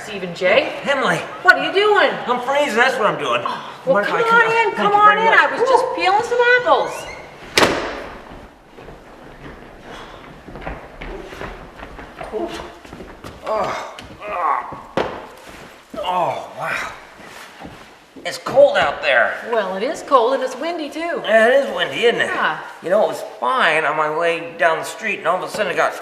Stephen J. Emily, What are you doing? I'm freezing. That's what I'm doing. Well, Mind if come I on in. Thank Come you on very in. much. I was just peeling some apples. Oh, wow. It's cold out there. Well, it is cold and it's windy too. Yeah, it is windy, isn't it? Yeah. You know, it was fine on my way down the street, and all of a sudden it got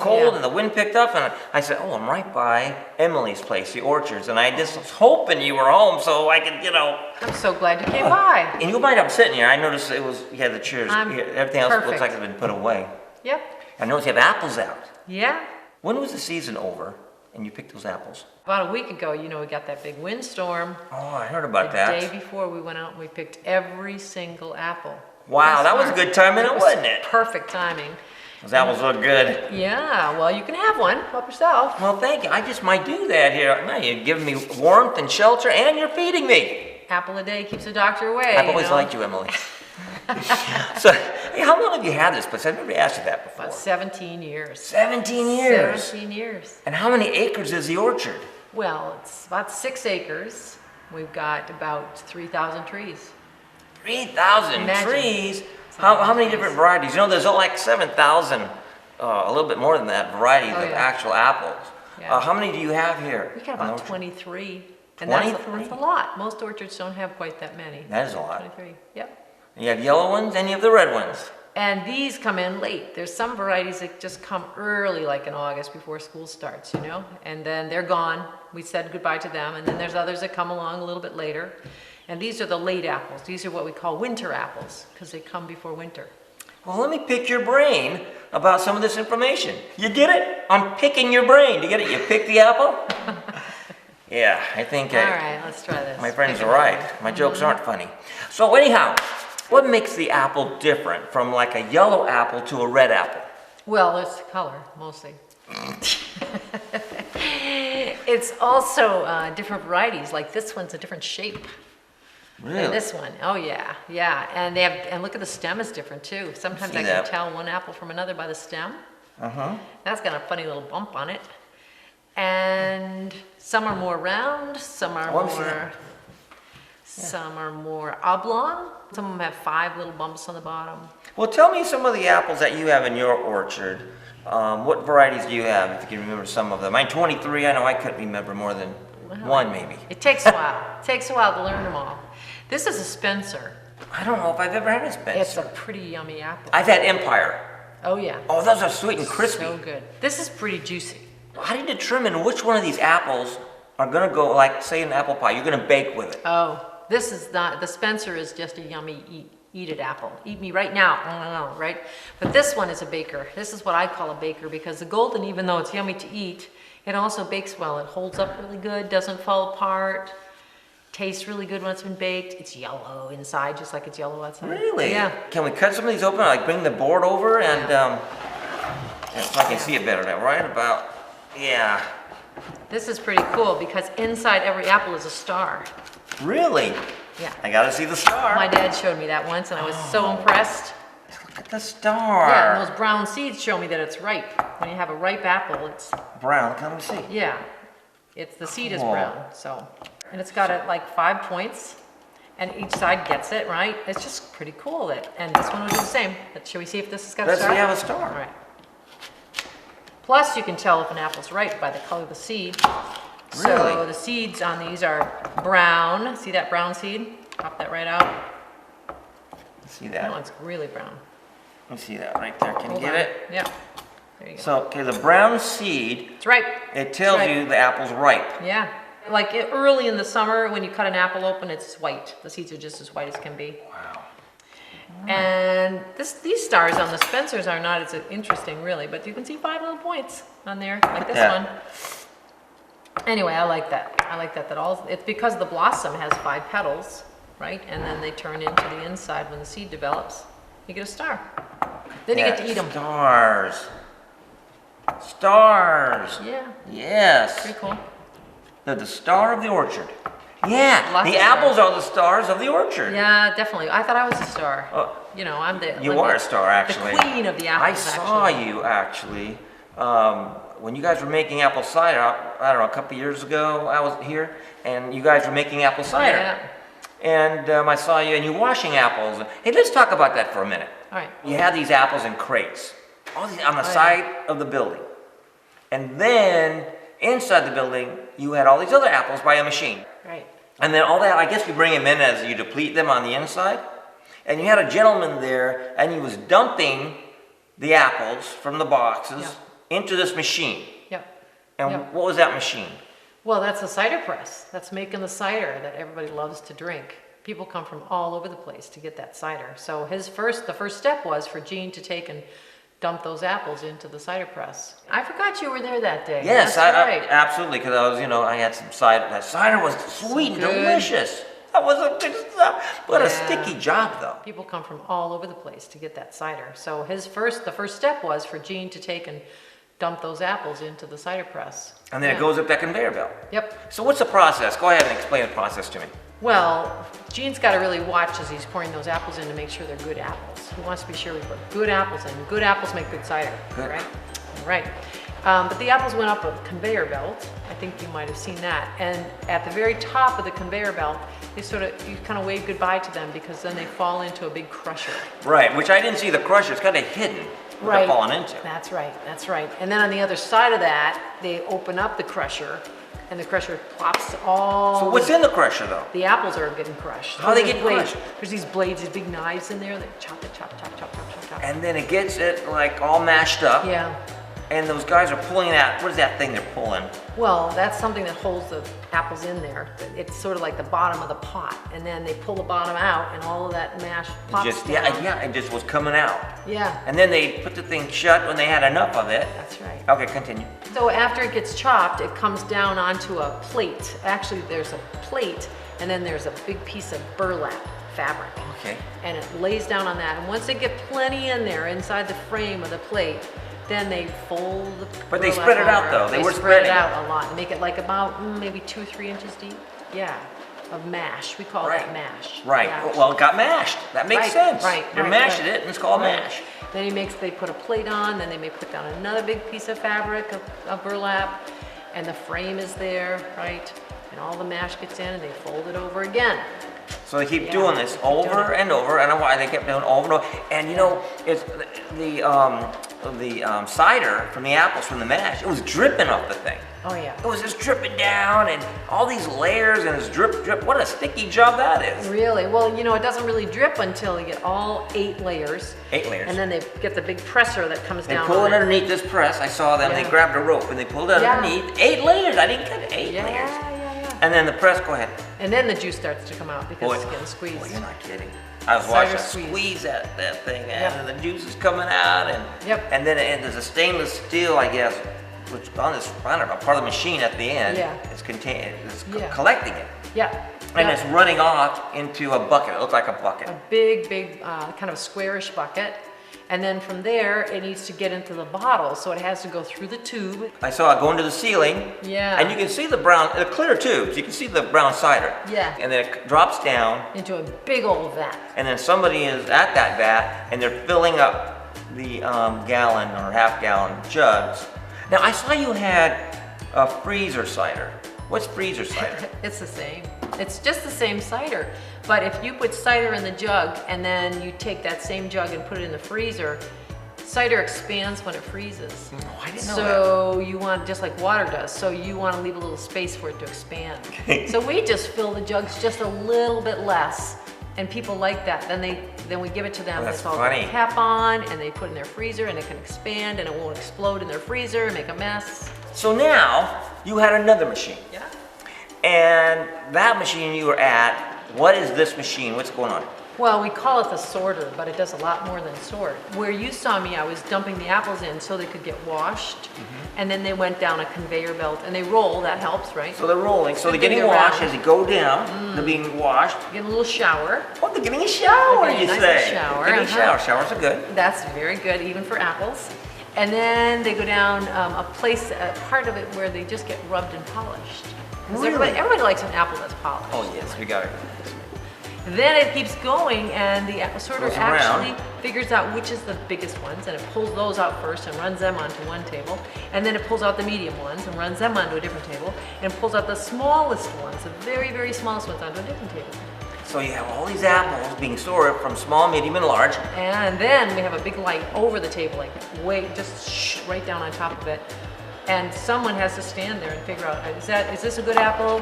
cold Yeah. and the wind picked up, and I said, oh, I'm right by Emily's place, the Orchards, and I just was hoping you were home so I could, I'm so glad you came by. And you mind I'm sitting here. I noticed you had the chairs. I'm Everything else looks perfect. like it's been put away. Yep. I noticed you have apples out. Yeah. When was the season over and you picked those apples? About a week ago, we got that big windstorm. Oh, I heard about The that. day before we went out and we picked every single apple. Wow, that was Smart. good timing, wasn't it? Perfect timing. Those apples look good. Yeah, well, you can have one. Help yourself. Well, thank you. I just might do that here. Now you're giving me warmth and shelter, and you're feeding me. Apple a day keeps the doctor away. I've always liked you, Emily. So, hey, how long have you had this place? I've never asked you that before. About 17 years. 17 years. 17 years. And how many acres is the orchard? Well, it's about 6 acres. We've got about 3,000 trees. 3,000 Imagine. trees? How many different varieties? You know, there's like 7,000, a little bit more than that, varieties Oh, of yeah. actual apples. Yeah. How many do you have here? We got on the about orchard? 23. And 23? that's a lot. Most orchards don't have quite that many. That is a lot. 23, yep. You have yellow ones and you have the red ones. And these come in late. There's some varieties that just come early, like in August before school starts, and then they're gone. We said goodbye to them. And then there's others that come along a little bit later. And these are the late apples. These are what we call winter apples because they come before winter. Well, let me pick your brain about some of this information. You get it? I'm picking your brain. Do you get it? You pick the apple? Yeah, I think All right, let's try this. my friends Pick are another right. My jokes aren't funny. So anyhow, what makes the apple different from like a yellow apple to a red apple? Well, it's the color, mostly. It's also different varieties. Like this one's a different shape than Really? this one. Oh yeah, yeah. And and look at the stem is different too. Sometimes See I that. can tell one apple from another by the stem. Uh-huh. That's got a funny little bump on it. And some are more round, some are Oh, I've seen more, that. some are more oblong. Some of them have 5 little bumps on the bottom. Well, tell me some of the apples that you have in your orchard. What varieties do you have, if you can remember some of them? Mine 23, I know I couldn't remember more than one maybe. It takes a while. It takes a while to learn them all. This is a Spencer. I don't know if I've ever had a It's Spencer. a pretty yummy apple. I've had Empire. Oh yeah. Oh, those are sweet and crispy. So good. This is pretty juicy. How do you determine which one of these apples are going to go, like, say, an apple pie? You're going to bake with it. Oh, this is not, the Spencer is just a yummy eat it apple. Eat me right now, right? But this one is a baker. This is what I call a baker because the golden, even though it's yummy to eat, it also bakes well. It holds up really good, doesn't fall apart, tastes really good when it's been baked. It's yellow inside, just like it's yellow outside. Really? Yeah. Can we cut some of these open, like bring the board over and, if I can see it better now, right about, yeah. This is pretty cool because inside every apple is a star. Really? Yeah. I got to see the star. My dad showed me that once and I was so impressed. Look at the star. Yeah, and those brown seeds show me that it's ripe. When you have a ripe apple, it's, Brown, let me see. yeah, it's, the seed is Cool. brown, so. And it's got like 5 points and each side gets it, right? It's just pretty cool. And this one will do the same. But shall we see if this has got a Let's see, star? have a star. All right. Plus, you can tell if an apple's ripe by the color of the seed. So Really? the seeds on these are brown. See that brown seed? Pop that right out. See That that? one's really brown. Let me see that right there. Can you Hold get on. it? Yeah. There you go. So, okay, the brown seed, It's ripe. it tells Right. you the apple's ripe. Yeah. Like early in the summer, when you cut an apple open, it's white. The seeds are just as white as can be. Wow. And these stars on the Spencers are not as interesting, really, but you can see 5 little points on there, like this Yeah. one. Anyway, I like that. I like that it's because the blossom has 5 petals, right? And then they turn into the inside when the seed develops. You get a star. Then you get to eat them. Stars. Stars. Yeah, Yes. pretty cool. They're the star of the orchard. Yeah, Lots the of apples are the stars of the orchard. Yeah, definitely. I thought I was a star. Oh, I'm the you I'm are the- a star, actually. The queen of the apples. I saw actually. you actually when you guys were making apple cider, I don't know, a couple years ago, I was here, and you guys were making apple cider. Yeah. And I saw you, and you're washing apples. Hey, let's talk about that for a minute. All right. You had these apples in crates, all these on the yeah. side of the building. And then inside the building, you had all these other apples by a machine. Right. And then all that, I guess you bring them in as you deplete them on the inside. And you had a gentleman there, and he was dumping the apples from the boxes into this machine. Yep. And Yep. what was that machine? Well, that's a cider press. That's making the cider that everybody loves to drink. People come from all over the place to get that cider. So the first step was for Gene to take and dump those apples into the cider press. I forgot you were there that day. Yes, That's right. absolutely, because I was, I had some cider. That cider was sweet and good. delicious. That was a good stuff. What a Yeah. sticky job, though. People come from all over the place to get that cider. So the first step was for Gene to take and dump those apples into the cider press. And then it goes up that conveyor belt. Yep. So what's the process? Go ahead and explain the process to me. Well, Gene's got to really watch as he's pouring those apples in to make sure they're good apples. He wants to be sure we put good apples in. Good apples make good cider. Good. Right? All right. But the apples went up a conveyor belt. I think you might have seen that. And at the very top of the conveyor belt, you kind of wave goodbye to them because then they fall into a big crusher. Right, which I didn't see the crusher. It's kind of hidden what they're falling into. That's right. That's right. And then on the other side of that, they open up the crusher, and the crusher plops all. So what's in the crusher, though? The apples are getting crushed. How are they There's getting blades. crushed? There's these blades, these big knives in there that chop it, chop, chop, chop, chop, chop, chop. And then it gets it like all mashed up. Yeah. And those guys are pulling that. What is that thing they're pulling? Well, that's something that holds the apples in there. It's sort of like the bottom of the pot, and then they pull the bottom out, and all of that mash pops down. It just was coming out. Yeah. And then they put the thing shut when they had enough of it. That's right. Okay, continue. So after it gets chopped, it comes down onto a plate. Actually, there's a plate, and then there's a big piece of burlap fabric. Okay. And it lays down on that. And once they get plenty in there inside the frame of the plate, then they fold the But they burlap spread it out, over. though. They were spread it spreading. out a lot and make it like about maybe 2 or 3 inches deep. Yeah, of mash. We call that mash. Right. Yeah. Well, it got mashed. That makes Right, sense. right, They're right, mashing right. it, and it's called Right. mash. Then they put a plate on, then they may put down another big piece of fabric, of burlap, and the frame is there, right? And all the mash gets in and they fold it over again. So they keep Yeah, doing this they keep doing over it. and over. I don't know why they kept doing it over and over. And it's the cider from the apples from the mash. It was dripping off the thing. Oh yeah. It was just dripping down, and all these layers, and it's drip, drip. What a sticky job that is. Really? Well, it doesn't really drip until you get all 8 layers. 8 layers. And then they get the big presser that comes They down pull on it underneath this press. I saw them. They Yeah. grabbed a rope and they pulled it Yeah. underneath. 8 layers. I didn't get it. 8 Yeah, layers. yeah. And then the press. Go ahead. And then the juice starts to come out because it's getting squeezed. Boy, you're not kidding. I was Cider watching squeeze. squeeze that thing, Yep. and the juice is coming out, and Yep. and then there's a stainless steel, I guess, which on this, I don't know, part of the machine at the end. Yeah. It's Yeah. collecting it, Yeah. and Yeah. it's running off into a bucket. It looks like a bucket. A big, kind of squarish bucket. And then from there, it needs to get into the bottle. So it has to go through the tube. I saw it go into the ceiling. Yeah. And you can see the clear tubes. You can see the brown cider. Yeah. And then it drops down, Into a big old vat. and then somebody is at that vat, and they're filling up the gallon or half-gallon jugs. Now, I saw you had a freezer cider. What's freezer cider? It's the same. It's just the same cider. But if you put cider in the jug and then you take that same jug and put it in the freezer, cider expands when it freezes. Oh, I didn't know So you want, just like water does, so you want to leave a little space for it to expand. So we just fill the jugs just a little bit less, and people like that. Then we give it to them. Oh, that's it's all funny. the cap on, and they put it in their freezer, and it can expand, and it won't explode in their freezer and make a mess. So now, you had another machine. Yeah. And that machine you were at, what is this machine? What's going on? Well, we call it the sorter, but it does a lot more than sort. Where you saw me, I was dumping the apples in so they could get washed, and then they went down a conveyor belt, and they roll. That helps, right? So they're rolling, so they're Spinning getting washed around. as they go down, they're being washed. Get a little shower. Oh, they're getting a shower, They're getting you a nice say? shower, They're getting a uh-huh. shower. Showers are good. That's very good, even for apples. And then they go down a part of it where they just get rubbed and polished. 'Cause Really? everybody likes an apple that's polished. Oh, yes, we got it. Then it keeps going, and the sorter Goes around. actually figures out which is the biggest ones, and it pulls those out first and runs them onto one table, and then it pulls out the medium ones and runs them onto a different table, and pulls out the smallest ones, the very, very smallest ones, onto a different table. So you have all these apples being sorted from small, medium, and large. And then we have a big light over the table, like right down on top of it. And someone has to stand there and figure out, is this a good apple?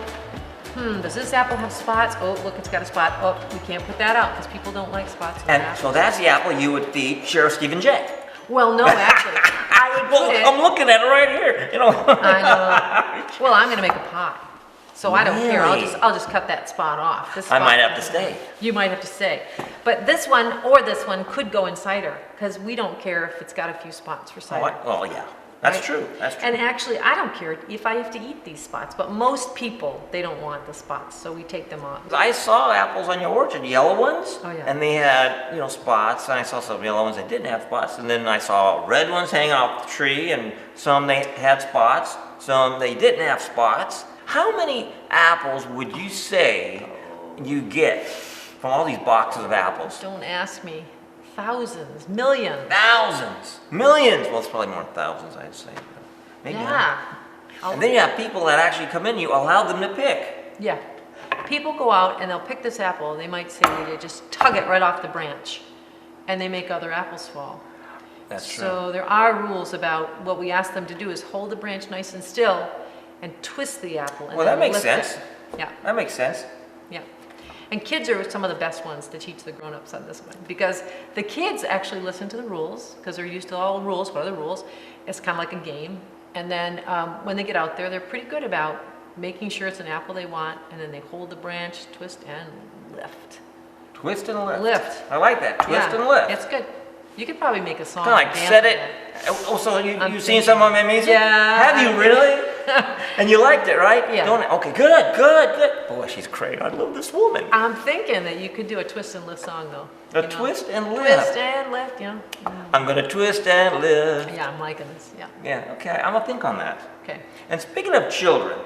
Does this apple have spots? Oh, look, it's got a spot. Oh, we can't put that out because people don't like spots on And apples. so that's the apple you would feed Sheriff Stephen Jay. Well, no, actually, I would put it. I'm looking at it right here. You know. I know. Well, I'm gonna make a pie. So I don't care, Really? I'll just cut that spot off. This I spot- might have to stay. You might have to stay. But this one or this one could go in cider, because we don't care if it's got a few spots for cider. Oh, yeah. That's Right? true. That's true. And actually, I don't care if I have to eat these spots, but most people, they don't want the spots, so we take them off. I saw apples on your orchard, yellow ones. Oh, yeah. And they had, spots. And I saw some yellow ones that didn't have spots. And then I saw red ones hanging off the tree, and some they had spots, some they didn't have spots. How many apples would you say you get from all these boxes of apples? Don't ask me. Thousands, millions. Thousands, millions. Well, it's probably more than thousands, I'd say. Maybe Yeah. And then you have people that actually come in, you allow them to pick. Yeah. People go out and they'll pick this apple, and they might say they just tug it right off the branch, and they make other apples fall. That's true. So there are rules about what we ask them to do is hold the branch nice and still and twist the apple. And Well, that then makes lift sense. it. Yeah, That makes sense. yeah. And kids are some of the best ones to teach the grown-ups on this one, because the kids actually listen to the rules because they're used to all the rules. What are the rules? It's kind of like a game. And then when they get out there, they're pretty good about making sure it's an apple they want, and then they hold the branch, twist, and lift. Twist and lift. Lift. I like that. Twist Yeah, and lift. It's good. You could probably make a song. Kind of like and set dance it. with Oh, so I'm you've seen thinking- some of my music? Yeah, Have you I'm really? And you liked it, right? Yeah. Don't it? Okay, good. Boy, she's great. I love this woman. I'm thinking that you could do a twist and lift song though. A you know? twist and lift. Twist and lift, yeah. I'm gonna twist and lift. Yeah, I'm liking this, yeah. Yeah, okay. I'm gonna think on that. Okay. And speaking of children,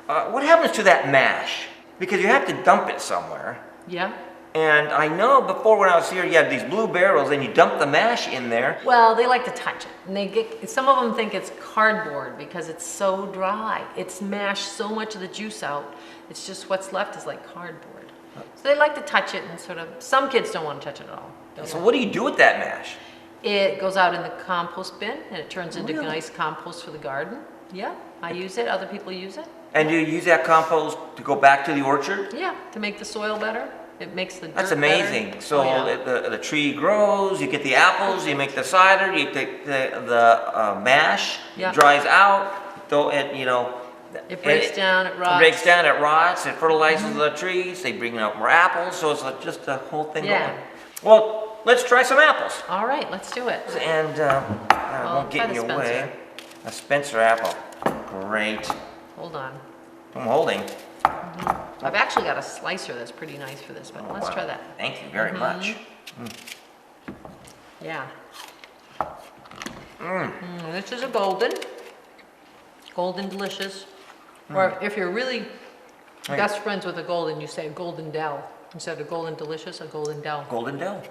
what happens to that mash? Because you have to dump it somewhere. Yeah? And I know before when I was here, you had these blue barrels and you dump the mash in there. Well, they like to touch it. And they get, some of them think it's cardboard because it's so dry. It's mashed so much of the juice out. It's just what's left is like cardboard. So they like to touch it and sort of, some kids don't want to touch it at all. Don't So want- what do you do with that mash? It goes out in the compost bin and it turns into Really? nice compost for the garden. Yeah, I use it, other people use it. And do you use that compost to go back to the orchard? Yeah, to make the soil better. It makes the dirt That's better. amazing. So Oh, yeah. the tree grows, you get the apples, you make the cider, you take the mash, Yeah. it dries out, though it, It breaks down, it rots. It breaks down, it rots, it fertilizes the trees, they bring out more apples, so it's like just a whole thing Yeah. going. Well, let's try some apples. All right, let's do it. And I Well, won't get in try your the way. A Spencer apple. Great. Hold on. I'm holding. I've actually got a slicer that's pretty nice for this, but Oh, let's wow. try that. Thank you very much. Yeah. This is a golden. Golden delicious. Or if you're really Hey. best friends with a golden, you say golden Dell. Instead of golden delicious, a golden Dell. Golden Dell.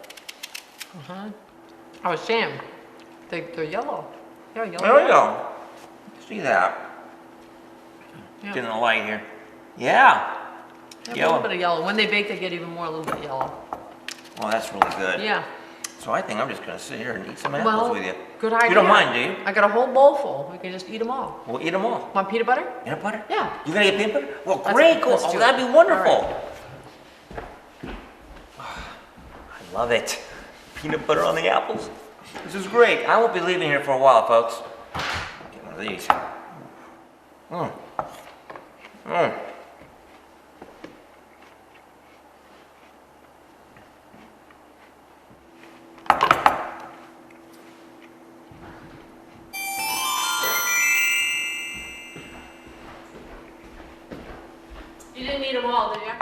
I was saying, they're yellow. They're yellow. There we go. See that? Yeah. In the light here. Yeah. They have a Yellow. little bit of yellow. When they bake, they get even more, a little bit yellow. Well, that's really good. Yeah. So I think I'm just gonna sit here and eat some apples Well, with you. good idea. You don't mind, do you? I got a whole bowl full. We can just eat them all. We'll eat them all. Want peanut butter? Peanut butter? Yeah. You gonna get peanut butter? Well, Let's- great. Cool. let's Oh, do that'd it. be wonderful. All I love it. Peanut butter on the apples. This is great. I won't be leaving here for a while, folks. Get one of these. Mmm. Mmm. You didn't eat them all, did you?